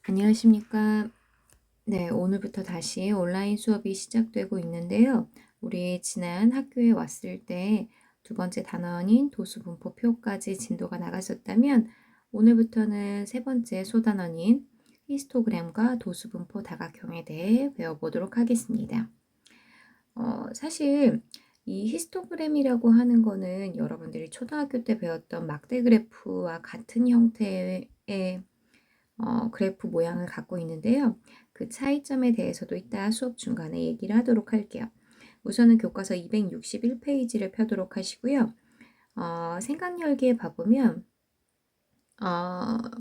안녕하십니까. 네, 오늘부터 다시 온라인 수업이 시작되고 있는데요. 우리 지난 학교에 왔을 때 두 번째 단원인 도수분포표까지 진도가 나갔었다면 오늘부터는 세 번째 소단원인 히스토그램과 도수분포 다각형에 대해 배워보도록 하겠습니다. 사실 이 히스토그램이라고 하는 거는 여러분들이 초등학교 때 배웠던 막대 그래프와 같은 형태의 그래프 모양을 갖고 있는데요. 그 차이점에 대해서도 이따 수업 중간에 얘기를 하도록 할게요. 우선은 교과서 261페이지를 펴도록 하시고요. 생각열기에 봐보면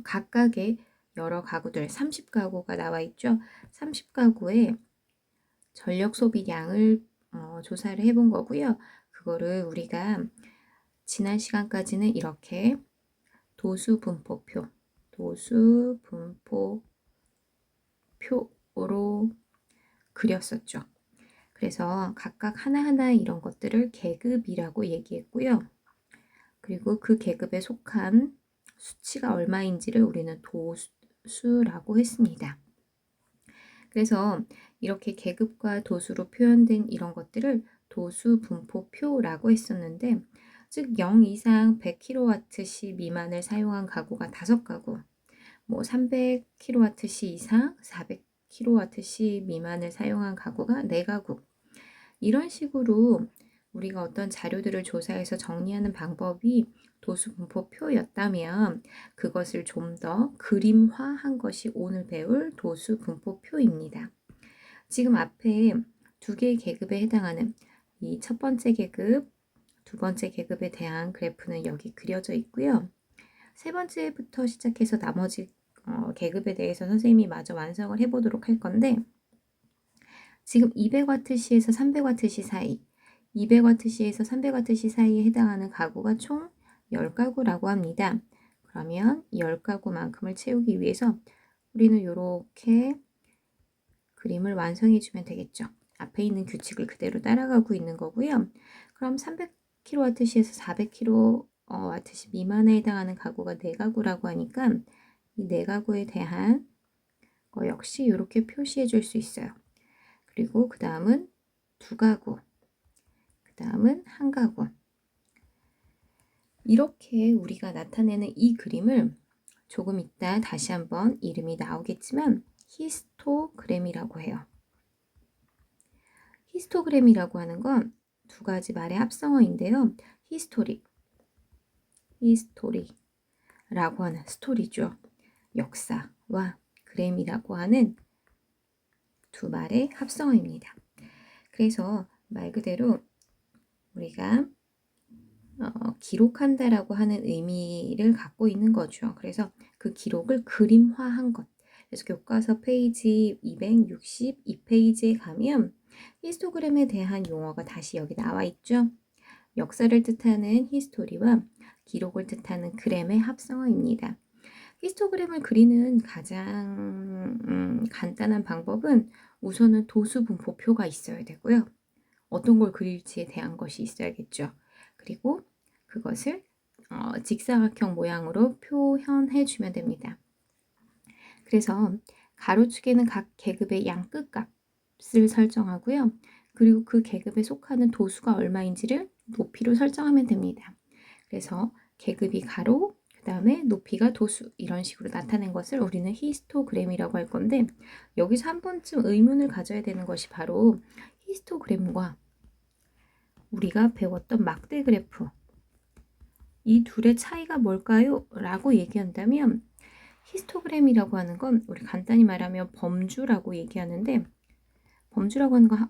각각의 여러 가구들 30가구가 나와 있죠. 30가구의 전력 소비량을 조사를 해본 거고요. 그거를 우리가 지난 시간까지는 이렇게 도수분포표로 그렸었죠. 그래서 각각 하나하나 이런 것들을 계급이라고 얘기했고요. 그리고 그 계급에 속한 수치가 얼마인지를 우리는 도수라고 했습니다. 그래서 이렇게 계급과 도수로 표현된 이런 것들을 도수분포표라고 했었는데, 즉 0 이상 100kWh 미만을 사용한 가구가 5가구, 300kWh 이상 400kWh 미만을 사용한 가구가 4가구, 이런 식으로 우리가 어떤 자료들을 조사해서 정리하는 방법이 도수분포표였다면 그것을 좀 더 그림화한 것이 오늘 배울 도수분포표입니다. 지금 앞에 두 개의 계급에 해당하는 이 첫 번째 계급, 두 번째 계급에 대한 그래프는 여기 그려져 있고요. 세 번째부터 시작해서 나머지 계급에 대해서 선생님이 마저 완성을 해보도록 할 건데, 지금 200W시에서 300W 사이, 200W시에서 300W 사이에 해당하는 가구가 총 10가구라고 합니다. 그러면 10가구만큼을 채우기 위해서 우리는 이렇게 그림을 완성해 주면 되겠죠. 앞에 있는 규칙을 그대로 따라가고 있는 거고요. 그럼 300kW시에서 400kW 미만에 해당하는 가구가 4가구라고 하니까 이 4가구에 대한 거 역시 이렇게 표시해 줄 수 있어요. 그리고 그 다음은 2가구, 그 다음은 1가구. 이렇게 우리가 나타내는 이 그림을 조금 이따 다시 한번 이름이 나오겠지만 히스토그램이라고 해요. 히스토그램이라고 하는 건 두 가지 말의 합성어인데요. 히스토리라고 하는 스토리죠. 역사와 그램이라고 하는 두 말의 합성어입니다. 그래서 말 그대로 우리가 기록한다라고 하는 의미를 갖고 있는 거죠. 그래서 그 기록을 그림화한 것. 그래서 교과서 페이지 262페이지에 가면 히스토그램에 대한 용어가 다시 여기 나와 있죠. 역사를 뜻하는 히스토리와 기록을 뜻하는 그램의 합성어입니다. 히스토그램을 그리는 가장 간단한 방법은 우선은 도수분포표가 있어야 되고요. 어떤 걸 그릴지에 대한 것이 있어야겠죠. 그리고 그것을 직사각형 모양으로 표현해 주면 됩니다. 그래서 가로축에는 각 계급의 양 끝값을 설정하고요. 그리고 그 계급에 속하는 도수가 얼마인지를 높이로 설정하면 됩니다. 그래서 계급이 가로, 그 다음에 높이가 도수, 이런 식으로 나타낸 것을 우리는 히스토그램이라고 할 건데, 여기서 한 번쯤 의문을 가져야 되는 것이 바로 히스토그램과 우리가 배웠던 막대 그래프, 이 둘의 차이가 뭘까요? 라고 얘기한다면 히스토그램이라고 하는 건 우리 간단히 말하면 범주라고 얘기하는데, 범주라고 하는 거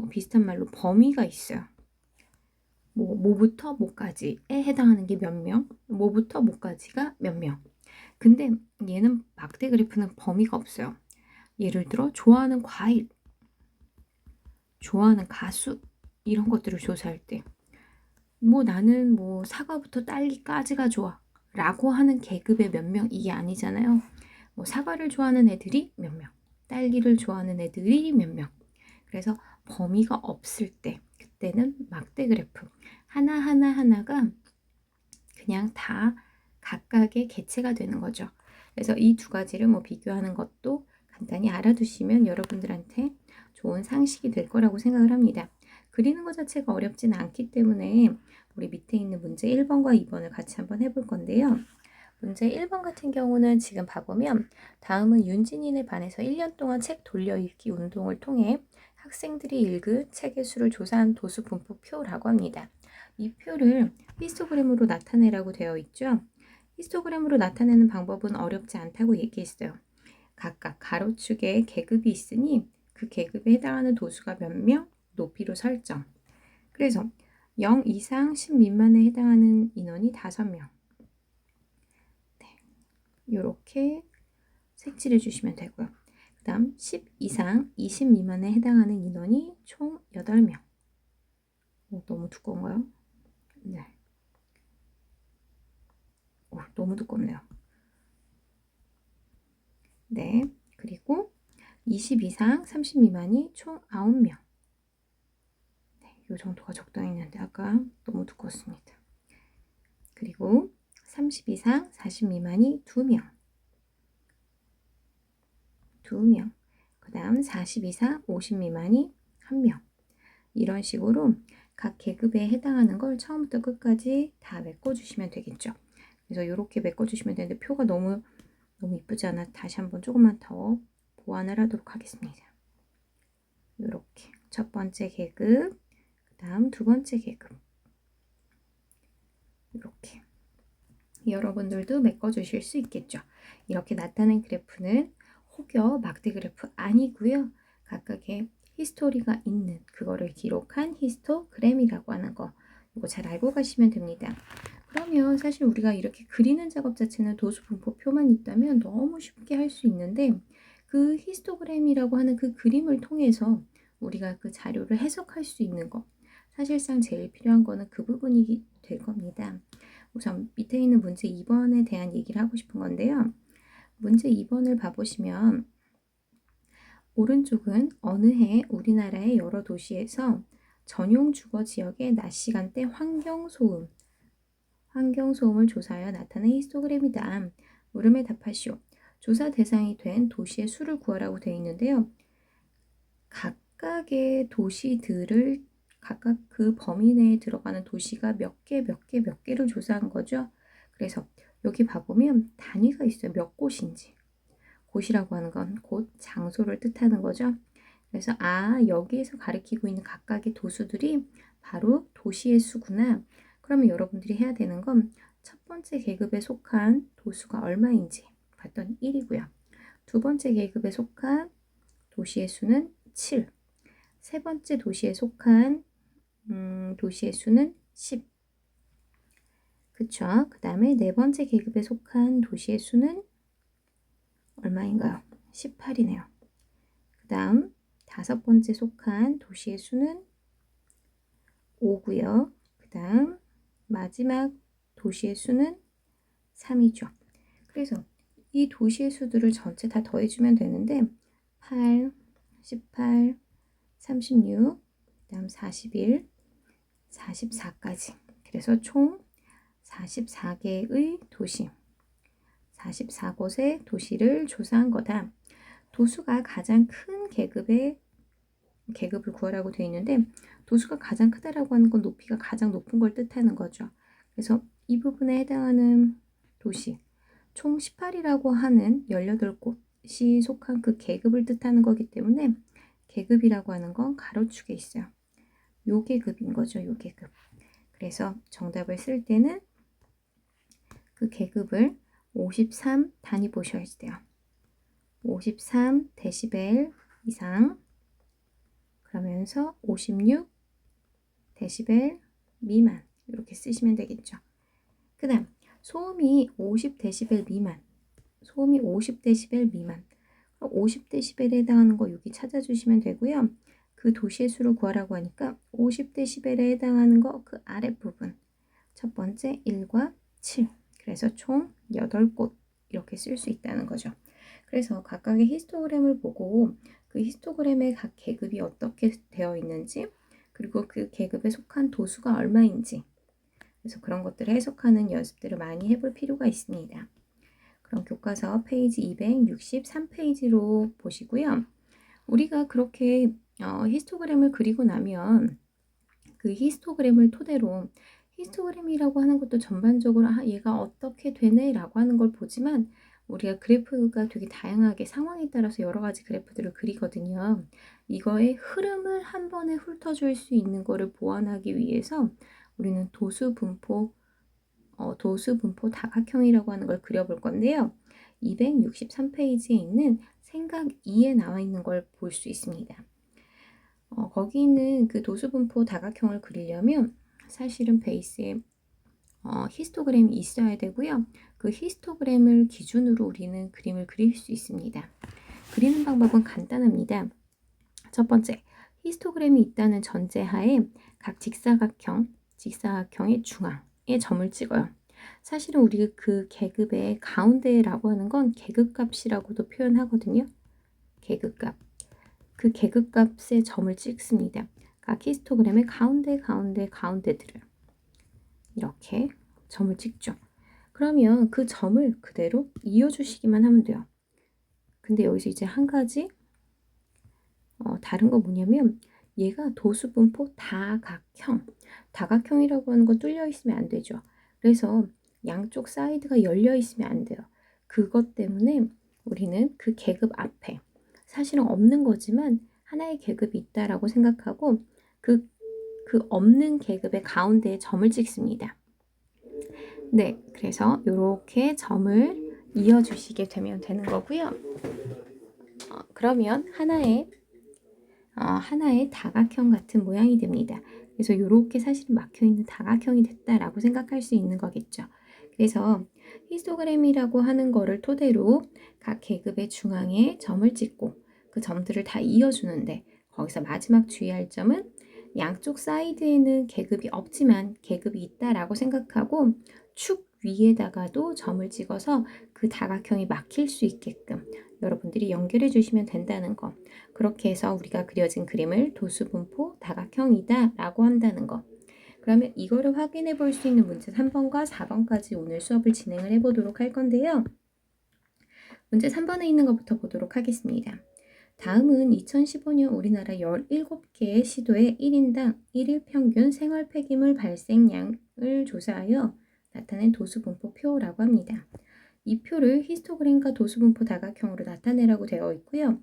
비슷한 말로 범위가 있어요. 뭐부터 뭐까지에 해당하는 게 몇 명, 뭐부터 뭐까지가 몇 명. 근데 얘는 막대 그래프는 범위가 없어요. 예를 들어 좋아하는 과일, 좋아하는 가수, 이런 것들을 조사할 때 나는 사과부터 딸기까지가 좋아 라고 하는 계급의 몇 명, 이게 아니잖아요. 사과를 좋아하는 애들이 몇 명, 딸기를 좋아하는 애들이 몇 명. 그래서 범위가 없을 때, 그때는 막대 그래프 하나하나가 그냥 다 각각의 개체가 되는 거죠. 그래서 이 두 가지를 뭐 비교하는 것도 간단히 알아두시면 여러분들한테 좋은 상식이 될 거라고 생각을 합니다. 그리는 것 자체가 어렵지는 않기 때문에 우리 밑에 있는 문제 1번과 2번을 같이 한번 해볼 건데요. 문제 1번 같은 경우는 지금 봐보면 다음은 윤진이네 반에서 1년 동안 책 돌려읽기 운동을 통해 학생들이 읽은 책의 수를 조사한 도수 분포표라고 합니다. 이 표를 히스토그램으로 나타내라고 되어 있죠. 히스토그램으로 나타내는 방법은 어렵지 않다고 얘기했어요. 각각 가로축에 계급이 있으니 그 계급에 해당하는 도수가 몇 명, 높이로 설정. 그래서 0 이상 10 미만에 해당하는 인원이 5명. 이렇게 색칠해 주시면 되고요. 그 다음 10 이상 20 미만에 해당하는 인원이 총 8명. 너무 두꺼운가요? 네. 너무 두껍네요. 네. 그리고 20 이상 30 미만이 총 9명. 네, 이 정도가 적당했는데 아까 너무 두껍습니다. 그리고 30 이상 40 미만이 2명. 2명. 그 다음 40 이상 50 미만이 1명. 이런 식으로 각 계급에 해당하는 걸 처음부터 끝까지 다 메꿔주시면 되겠죠. 그래서 이렇게 메꿔주시면 되는데 표가 너무 이쁘지 않아 다시 한번 조금만 더 보완을 하도록 하겠습니다. 이렇게 첫 번째 계급, 그 다음 두 번째 계급 이렇게 여러분들도 메꿔주실 수 있겠죠. 이렇게 나타낸 그래프는 혹여 막대 그래프 아니고요. 각각의 히스토리가 있는 그거를 기록한 히스토그램이라고 하는 거 이거 잘 알고 가시면 됩니다. 그러면 사실 우리가 이렇게 그리는 작업 자체는 도수 분포표만 있다면 너무 쉽게 할 수 있는데 그 히스토그램이라고 하는 그 그림을 통해서 우리가 그 자료를 해석할 수 있는 거 사실상 제일 필요한 거는 그 부분이 될 겁니다. 우선 밑에 있는 문제 2번에 대한 얘기를 하고 싶은 건데요. 문제 2번을 봐보시면 오른쪽은 어느 해 우리나라의 여러 도시에서 전용 주거 지역의 낮 시간대 환경소음을 조사하여 나타낸 히스토그램이다. 물음에 답하시오. 조사 대상이 된 도시의 수를 구하라고 되어 있는데요. 각각의 도시들을 각각 그 범위 내에 들어가는 도시가 몇 개를 조사한 거죠. 그래서 여기 봐보면 단위가 있어요. 몇 곳인지. 곳이라고 하는 건 곳, 장소를 뜻하는 거죠. 그래서 여기에서 가리키고 있는 각각의 도수들이 바로 도시의 수구나. 그러면 여러분들이 해야 되는 건 첫 번째 계급에 속한 도수가 얼마인지 봤던 1이고요. 두 번째 계급에 속한 도시의 수는 7. 세 번째 도시에 속한 도시의 수는 10. 그쵸? 그 다음에 네 번째 계급에 속한 도시의 수는 얼마인가요? 18이네요. 그 다음 다섯 번째 속한 도시의 수는 5고요. 그 다음 마지막 도시의 수는 3이죠. 그래서 이 도시의 수들을 전체 다 더해주면 되는데 8, 18, 36, 그 다음 41, 44까지. 그래서 총 44개의 도시, 44곳의 도시를 조사한 거다. 도수가 가장 큰 계급을 구하라고 되어 있는데 도수가 가장 크다라고 하는 건 높이가 가장 높은 걸 뜻하는 거죠. 그래서 이 부분에 해당하는 도시 총 18이라고 하는 18곳이 속한 그 계급을 뜻하는 거기 때문에 계급이라고 하는 건 가로축에 있어요. 요 계급인 거죠. 요 계급. 그래서 정답을 쓸 때는 그 계급을 53 단위 보셔야 돼요. 53 데시벨 이상 그러면서 56 데시벨 미만 이렇게 쓰시면 되겠죠. 그 다음 소음이 50 데시벨 미만 50 데시벨에 해당하는 거 여기 찾아주시면 되고요. 그 도시의 수를 구하라고 하니까 50 데시벨에 해당하는 거 그 아랫부분 첫 번째 1과 7 그래서 총 8곳 이렇게 쓸 수 있다는 거죠. 그래서 각각의 히스토그램을 보고 그 히스토그램의 각 계급이 어떻게 되어 있는지 그리고 그 계급에 속한 도수가 얼마인지 그래서 그런 것들을 해석하는 연습들을 많이 해볼 필요가 있습니다. 그럼 교과서 페이지 263페이지로 보시고요. 우리가 그렇게 히스토그램을 그리고 나면 그 히스토그램을 토대로 히스토그램이라고 하는 것도 전반적으로 얘가 어떻게 되네라고 하는 걸 보지만 우리가 그래프가 되게 다양하게 상황에 따라서 여러 가지 그래프들을 그리거든요. 이거의 흐름을 한 번에 훑어줄 수 있는 거를 보완하기 위해서 우리는 도수분포 다각형이라고 하는 걸 그려볼 건데요. 263페이지에 있는 생각 2에 나와 있는 걸 볼 수 있습니다. 거기 있는 그 도수분포 다각형을 그리려면 사실은 베이스에 히스토그램이 있어야 되고요. 그 히스토그램을 기준으로 우리는 그림을 그릴 수 있습니다. 그리는 방법은 간단합니다. 첫 번째, 히스토그램이 있다는 전제하에 각 직사각형의 중앙에 점을 찍어요. 사실은 우리가 그 계급의 가운데라고 하는 건 계급값이라고도 표현하거든요. 계급값. 그 계급값에 점을 찍습니다. 각 히스토그램의 가운데들을 이렇게 점을 찍죠. 그러면 그 점을 그대로 이어주시기만 하면 돼요. 근데 여기서 이제 한 가지 다른 건 뭐냐면 얘가 도수분포 다각형이라고 하는 건 뚫려 있으면 안 되죠. 그래서 양쪽 사이드가 열려 있으면 안 돼요. 그것 때문에 우리는 그 계급 앞에 사실은 없는 거지만 하나의 계급이 있다라고 생각하고 그 없는 계급의 가운데에 점을 찍습니다. 네, 그래서 이렇게 점을 이어주시게 되면 되는 거고요. 그러면 하나의 다각형 같은 모양이 됩니다. 그래서 이렇게 사실은 막혀있는 다각형이 됐다라고 생각할 수 있는 거겠죠. 그래서 히스토그램이라고 하는 거를 토대로 각 계급의 중앙에 점을 찍고 그 점들을 다 이어주는데 거기서 마지막 주의할 점은 양쪽 사이드에는 계급이 없지만 계급이 있다라고 생각하고 축 위에다가도 점을 찍어서 그 다각형이 막힐 수 있게끔 여러분들이 연결해 주시면 된다는 거. 그렇게 해서 우리가 그려진 그림을 도수분포 다각형이다 라고 한다는 거. 그러면 이거를 확인해 볼 수 있는 문제 3번과 4번까지 오늘 수업을 진행을 해 보도록 할 건데요. 문제 3번에 있는 것부터 보도록 하겠습니다. 다음은 2015년 우리나라 17개의 시도의 1인당 1일 평균 생활 폐기물 발생량을 조사하여 나타낸 도수분포 표라고 합니다. 이 표를 히스토그램과 도수분포 다각형으로 나타내라고 되어 있고요.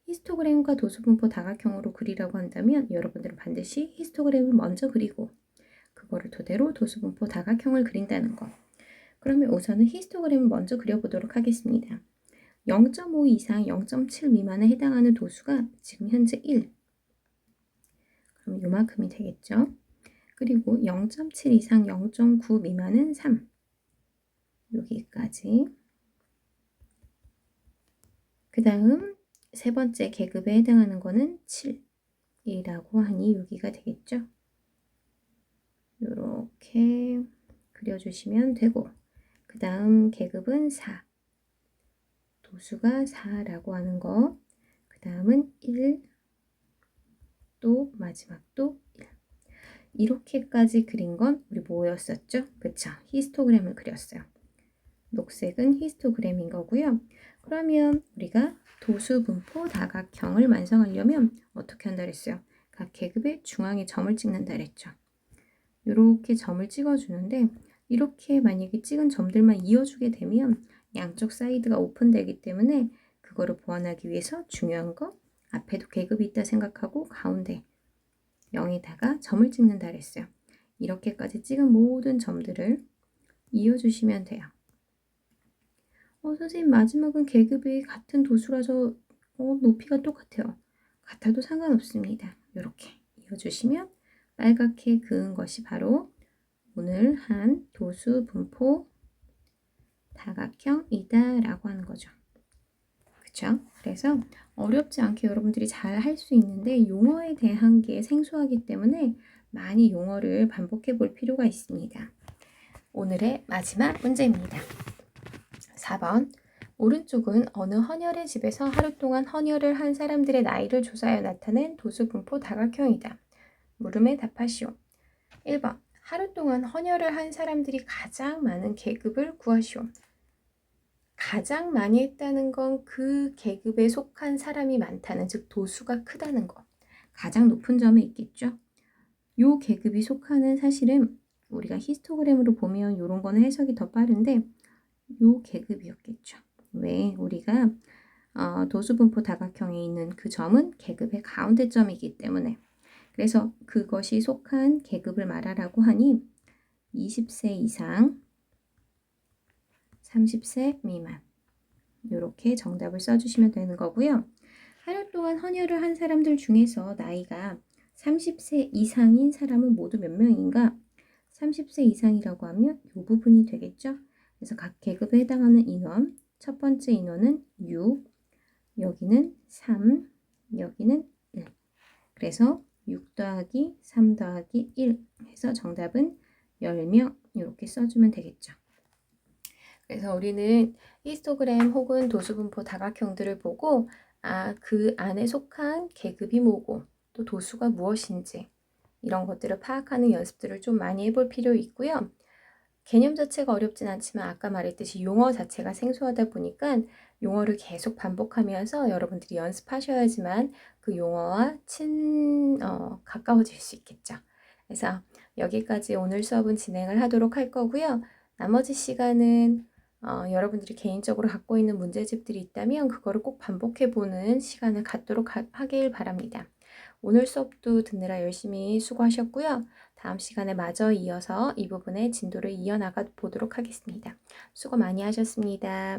히스토그램과 도수분포 다각형으로 그리라고 한다면 여러분들은 반드시 히스토그램을 먼저 그리고 그거를 토대로 도수분포 다각형을 그린다는 거. 그러면 우선은 히스토그램을 먼저 그려보도록 하겠습니다. 0.5 이상 0.7 미만에 해당하는 도수가 지금 현재 1. 그럼 요만큼이 되겠죠. 그리고 0.7 이상 0.9 미만은 3. 여기까지. 그 다음 세 번째 계급에 해당하는 거는 7이라고 하니 여기가 되겠죠. 이렇게 그려주시면 되고 그 다음 계급은 4. 도수가 4라고 하는 거. 그 다음은 1. 또 마지막도 1. 이렇게까지 그린 건 우리 뭐였었죠? 그쵸? 히스토그램을 그렸어요. 녹색은 히스토그램인 거고요. 그러면 우리가 도수분포 다각형을 완성하려면 어떻게 한다 그랬어요? 각 계급의 중앙에 점을 찍는다 그랬죠. 이렇게 점을 찍어주는데 이렇게 만약에 찍은 점들만 이어주게 되면 양쪽 사이드가 오픈되기 때문에 그거를 보완하기 위해서 중요한 거 앞에도 계급이 있다 생각하고 가운데 0에다가 점을 찍는다 그랬어요. 이렇게까지 찍은 모든 점들을 이어주시면 돼요. 선생님 마지막은 계급이 같은 도수라서 높이가 똑같아요. 같아도 상관없습니다. 이렇게 이어주시면 빨갛게 그은 것이 바로 오늘 한 도수분포 다각형이다 라고 하는 거죠. 그쵸? 그래서 어렵지 않게 여러분들이 잘 할 수 있는데 용어에 대한 게 생소하기 때문에 많이 용어를 반복해 볼 필요가 있습니다. 오늘의 마지막 문제입니다. 4번. 오른쪽은 어느 헌혈의 집에서 하루 동안 헌혈을 한 사람들의 나이를 조사하여 나타낸 도수분포 다각형이다. 물음에 답하시오. 1번. 하루 동안 헌혈을 한 사람들이 가장 많은 계급을 구하시오. 가장 많이 했다는 건 그 계급에 속한 사람이 많다는, 즉 도수가 크다는 거. 가장 높은 점에 있겠죠. 요 계급이 속하는, 사실은 우리가 히스토그램으로 보면 요런 거는 해석이 더 빠른데 요 계급이었겠죠. 왜? 우리가 도수분포 다각형에 있는 그 점은 계급의 가운데점이기 때문에. 그래서 그것이 속한 계급을 말하라고 하니 20세 이상, 30세 미만, 이렇게 정답을 써주시면 되는 거고요. 하루 동안 헌혈을 한 사람들 중에서 나이가 30세 이상인 사람은 모두 몇 명인가? 30세 이상이라고 하면 이 부분이 되겠죠. 그래서 각 계급에 해당하는 인원, 첫 번째 인원은 6, 여기는 3, 여기는 1. 그래서 6 더하기 3 더하기 1 해서 정답은 10명 이렇게 써주면 되겠죠. 그래서 우리는 히스토그램 혹은 도수분포 다각형들을 보고 그 안에 속한 계급이 뭐고 또 도수가 무엇인지 이런 것들을 파악하는 연습들을 좀 많이 해볼 필요 있고요. 개념 자체가 어렵진 않지만 아까 말했듯이 용어 자체가 생소하다 보니까 용어를 계속 반복하면서 여러분들이 연습하셔야지만 그 용어와 가까워질 수 있겠죠. 그래서 여기까지 오늘 수업은 진행을 하도록 할 거고요. 나머지 시간은 여러분들이 개인적으로 갖고 있는 문제집들이 있다면 그거를 꼭 반복해보는 시간을 갖도록 하길 바랍니다. 오늘 수업도 듣느라 열심히 수고하셨고요. 다음 시간에 마저 이어서 이 부분의 진도를 이어나가 보도록 하겠습니다. 수고 많이 하셨습니다.